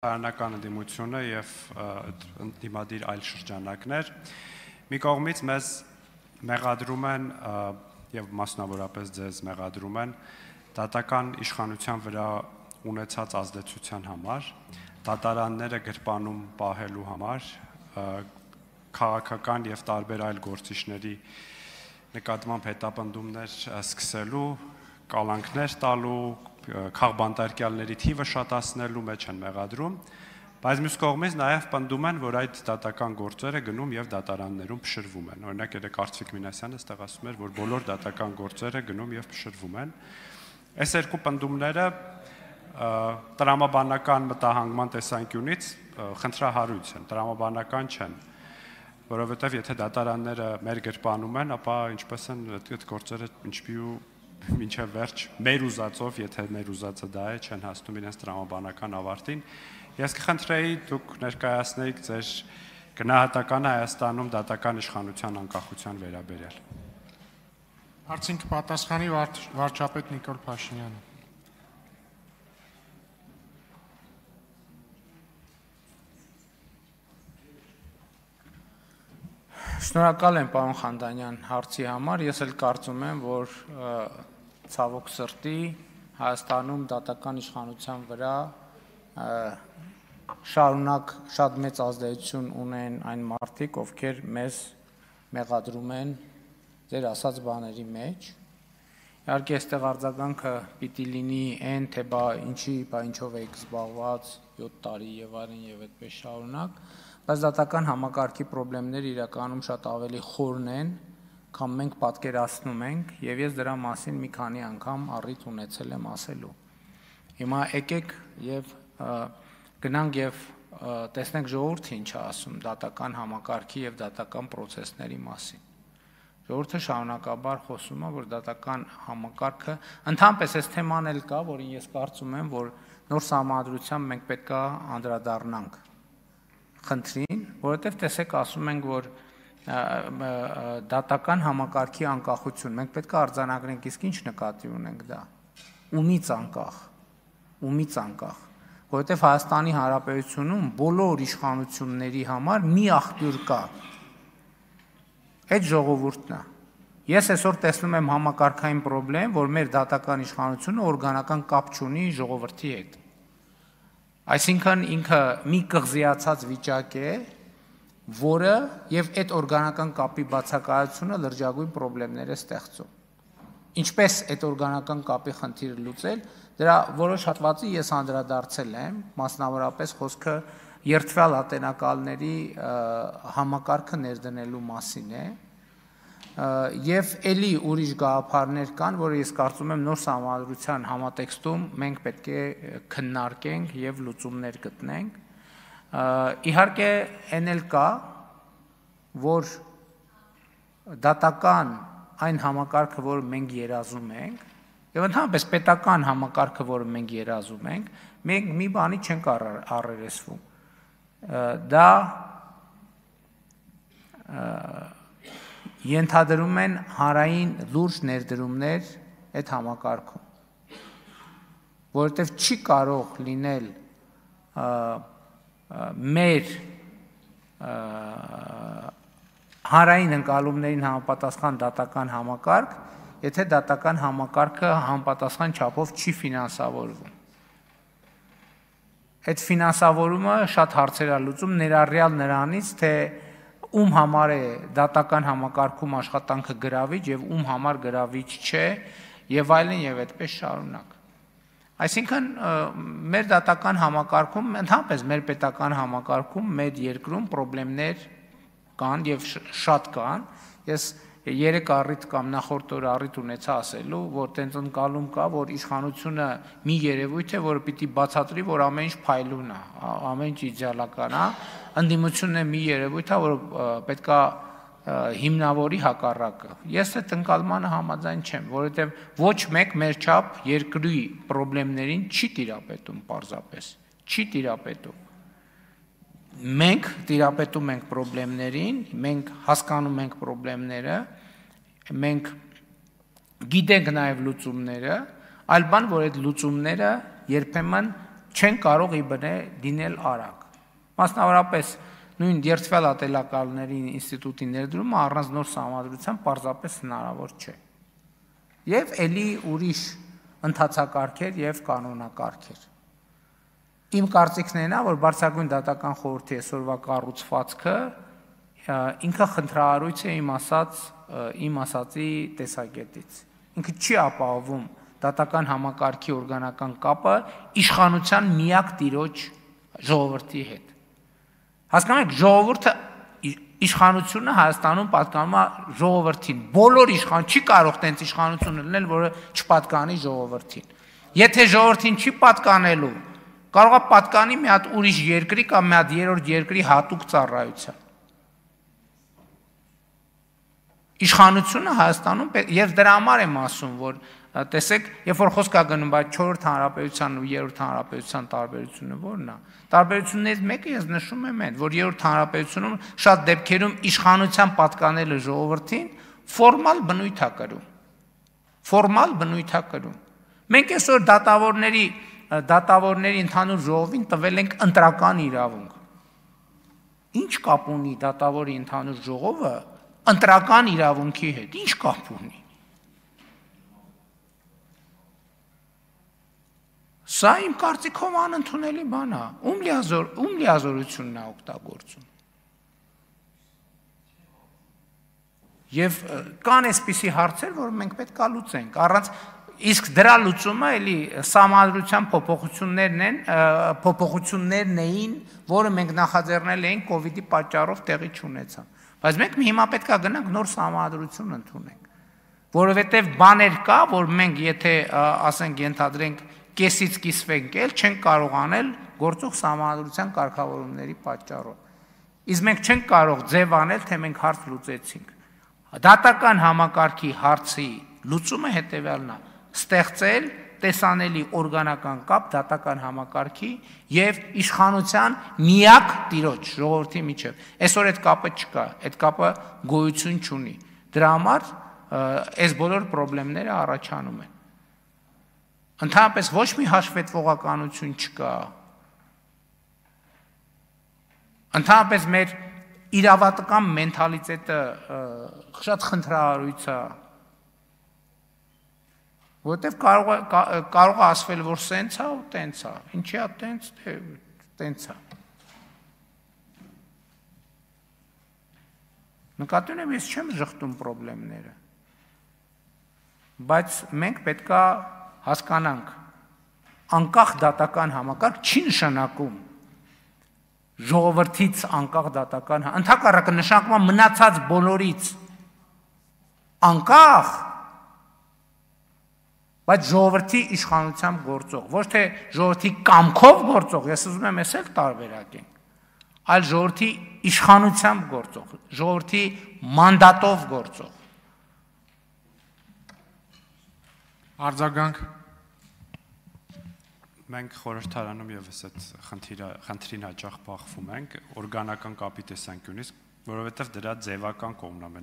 Հայկական ընդդիմությունը եւ ընդդիմադիր այլ շրջանակներ մի կողմից մեզ մեղադրում են եւ մասնավորապես ձեզ մեղադրում են դատական իշխանության վրա ունեցած ազդեցության համար, դատարանները գրպանում պահելու համար, քաղաքական եւ տարբեր այլ գործիչների նկատմամբ հետապնդումներ սկսելու, կալանքներ տալու, քաղբանտարկյալների թիվը շատացնելու մեջ են մեղադրում, բայց մյուս կողմից նաև պնդում են, որ այդ դատական գործերը գնում եւ դատարաններում փշրվում են։ Օրինակ, երեք Արծվիկ Մինասյանը ստեղ ասում էր, որ բոլոր դատական գործերը գնում եւ փշրվում են։ Այս երկու պնդումները տրամաբանական մտահանգման տեսանկյունից խնդրահարույց են, տրամաբանական չեն, որովհետեւ եթե դատարանները մեր գրպանում են, ապա ինչպես են այդ գործերը ինչպի մինչև վերջ մեր ուզածով, եթե մեր ուզածը դա է, չեն հասնում իրենց տրամաբանական ավարտին։ Ես կխնդրեի դուք ներկայացնեիք ձեր գնահատականը Հայաստանում դատական իշխանության անկախության վերաբերյալ։ Հարցին կպատասխանի վարչապետ Նիկոլ Փաշինյանը։ Շնորհակալ եմ պարոն Խանդանյան հարցի համար, ես էլ կարծում եմ, որ ցավոք սրտի Հայաստանում դատական իշխանության վրա շարունակ շատ մեծ ազդեցություն ունեն այն մարդիկ, ովքեր մեզ մեղադրում են ձեր ասած բաների մեջ։ Իհարկե այստեղ արձագանքը պիտի լինի այն, թե ինչով եք զբաղված 7 տարի եւ այլն եւ այդպես շարունակ, բայց դատական համակարգի խնդիրները իրականում շատ ավելի խորն են, քան մենք պատկերացնում ենք, եւ ես դրա մասին մի քանի անգամ առիթ ունեցել եմ ասելու։ Հիմա եկեք եւ գնանք եւ տեսնենք ժողովուրդը ինչ է ասում դատական համակարգի եւ դատական process-ների մասին։ Ժողովուրդը շարունակաբար խոսում է, որ դատական համակարգը ընդհանրապես այս թեման էլ կա, որին ես կարծում եմ, որ նոր սահմանադրությամբ մենք պետք է անդրադառնանք խնդրին, որովհետև տեսեք ասում ենք, որ դատական համակարգի անկախություն, մենք պետք է արձանագրենք, իսկ ինչ նկատի ունենք դա, ումից անկախ, որովհետև Հայաստանի Հանրապետությունում բոլոր իշխանությունների համար մի աղբյուր կա, այդ ժողովուրդն է։ Ես այսօր տեսնում եմ համակարգային խնդրեմ, որ մեր դատական իշխանությունը օրգանական կապ չունի ժողովրդի հետ։ Այսինքն ինքը մի կղզիացած վիճակ է, որը եւ այդ օրգանական կապի բացակայությունը լրջագույն խնդիրներ է ստեղծում։ Ինչպես այդ օրգանական կապի խնդիրը լուծել, դրա որոշ հատվածի ես անդրադարձել եմ, մասնավորապես խոսքը երթվյալ ատենակալների համակարգը ներդնելու մասին է, եւ ելի ուրիշ գաղափարներ կան, որ ես կարծում եմ նոր սահմանադրության համատեքստում մենք պետք է քննարկենք եւ լուծումներ գտնենք։ Իհարկե այն էլ կա, որ դատական այն համակարգը, որ մենք երազում ենք, եւ ընդհանրապես պետական համակարգը, որ մենք երազում ենք, մենք մի բանի չենք առերեսվում։ Դա ենթադրում են հանրային լուրջ ներդրումներ այդ համակարգում, որովհետև չի կարող լինել մեր հանրային ընկալումներին համապատասխան դատական համակարգ, եթե դատական համակարգը համապատասխան չափով չի ֆինանսավորվում։ Այդ ֆինանսավորումը շատ հարցեր է լուծում, ներառյալ նրանից, թե ում համար է դատական համակարգում աշխատանքը գրավիչ եւ ում համար գրավիչ չէ եւ այլն եւ այդպես շարունակ։ Այսինքն մեր դատական համակարգում, ընդհանրապես մեր պետական համակարգում, մեր երկրում խնդիրներ կան եւ շատ կան։ Ես երեք առիթ կամ նախորդ օր առիթ ունեցա ասելու, որ տենց ընկալում կա, որ իշխանությունը մի երևույթ է, որը պիտի բացատրի, որ ամեն ինչ փայլուն է, ամեն ինչ իդեալական է, ընդդիմությունն է մի երևույթ է, որ պետքա հիմնավորի հակառակը։ Ես այդ ընկալմանը համաձայն չեմ, որովհետև ոչ մեկ մեր չափ երկրի խնդիրներին չի տիրապետում պարզապես, չի տիրապետում։ Մենք տիրապետում ենք խնդիրներին, մենք հասկանում ենք խնդիրները, մենք գիտենք նաև լուծումները, այլ բան, որ այդ լուծումները երբեմն չեն կարող իբնե դինել արագ։ Մասնավորապես նույն երթվել ատելակալների ինստիտուտի ներդրումը առանց նոր սահմանադրության պարզապես հնարավոր չէ։ Եվ ելի ուրիշ ընթացակարգեր եւ կանոնակարգեր։ Իմ կարծիքն է, որ բարձրագույն դատական խորհրդի այսօրվա կառուցվածքը ինքը խնդրահարույց է իմ ասածի տեսակետից։ Ինքը չի ապահովում դատական համակարգի օրգանական կապը իշխանության միակ տիրոջ ժողովրդի հետ։ Հասկանում եք, ժողովուրդը իշխանությունը Հայաստանում պատկանում է ժողովրդին։ Բոլոր իշխան չի կարող տենց իշխանություն լինել, որը չպատկանի ժողովրդին։ Եթե ժողովրդին չի պատկանելու, կարող է պատկանի մի հատ ուրիշ երկրի կամ մի հատ երրորդ երկրի հատուկ ծառայության։ Իշխանությունը Հայաստանում եւ դրա համար եմ ասում, որ տեսեք, երբ որ խոսք է գնում այդ 4-րդ հանրապետության ու 3-րդ հանրապետության տարբերությունը ո՞րն է։ Տարբերություններից մեկը ես նշում եմ այն, որ 3-րդ հանրապետությունում շատ դեպքերում իշխանության պատկանելը ժողովրդին ֆորմալ բնույթ է կրում։ Ֆորմալ բնույթ է կրում։ Մենք այսօր դատավորների ընդհանուր ժողովին տվել ենք ընտրական իրավունք։ Ինչ կապ ունի դատավորի ընդհանուր ժողովը ընտրական իրավունքի հետ։ Ինչ կապ ունի։ Սա իմ կարծիքով անընդունելի բան է։ Ում լիազորությունն է օգտագործում։ Եվ կան այսպիսի հարցեր, որ մենք պետք է լուծենք, առանց իսկ դրա լուծումը էլի սահմանադրության փոփոխություններն էին, որը մենք նախաձեռնել էինք կոവിഡ്ի պատճառով տեղի չունեցան։ Բայց մենք հիմա պետք է գնանք նոր սահմանադրություն ընդունենք, որովհետև բաներ կա, որ մենք եթե ասենք ենթադրենք կեսից կիսվենք էլ չենք կարող անել գործող սահմանադրության կարգավորումների պատճառով։ Իսկ մենք չենք կարող ձև անել, թե մենք հարց լուծեցինք։ Դատական համակարգի հարցի լուծումը հետևյալն է. ստեղծել տեսանելի օրգանական կապ դատական համակարգի եւ իշխանության միակ տիրոջ ժողովրդի միջև։ Այսօր այդ կապը չկա, այդ կապը գոյություն չունի։ Դրա համար այս բոլոր խնդիրները առաջանում են։ Ընդհանրապես ոչ մի հաշվետվողականություն չկա։ Ընդհանրապես մեր իրավատական մենթալիտետը շատ խնդրահարույց է, որովհետև կարող է ասվել, որ սենց է ու տենց է։ Ինչի է տենց, թե տենց է։ Նկատի ունեմ, ես չեմ ժխտում խնդիրները, բայց մենք պետք է հասկանանք, անկախ դատական համակարգ չի նշանակում ժողովրդից անկախ դատական, ընդհակառակը նշանակում է մնացած բոլորից անկախ, բայց ժողովրդի իշխանությամբ գործող, ոչ թե ժողովրդի կամքով գործող, ես ուզում եմ էս էլ տարբերակենք, այլ ժողովրդի իշխանությամբ գործող, ժողովրդի մանդատով գործող։ Արձագանք։ Մենք խորհրդարանում եւս այդ խնդրին հաճախ բախվում ենք օրգանական կապի տեսանկյունից, որովհետեւ դրա ձևական կողմն է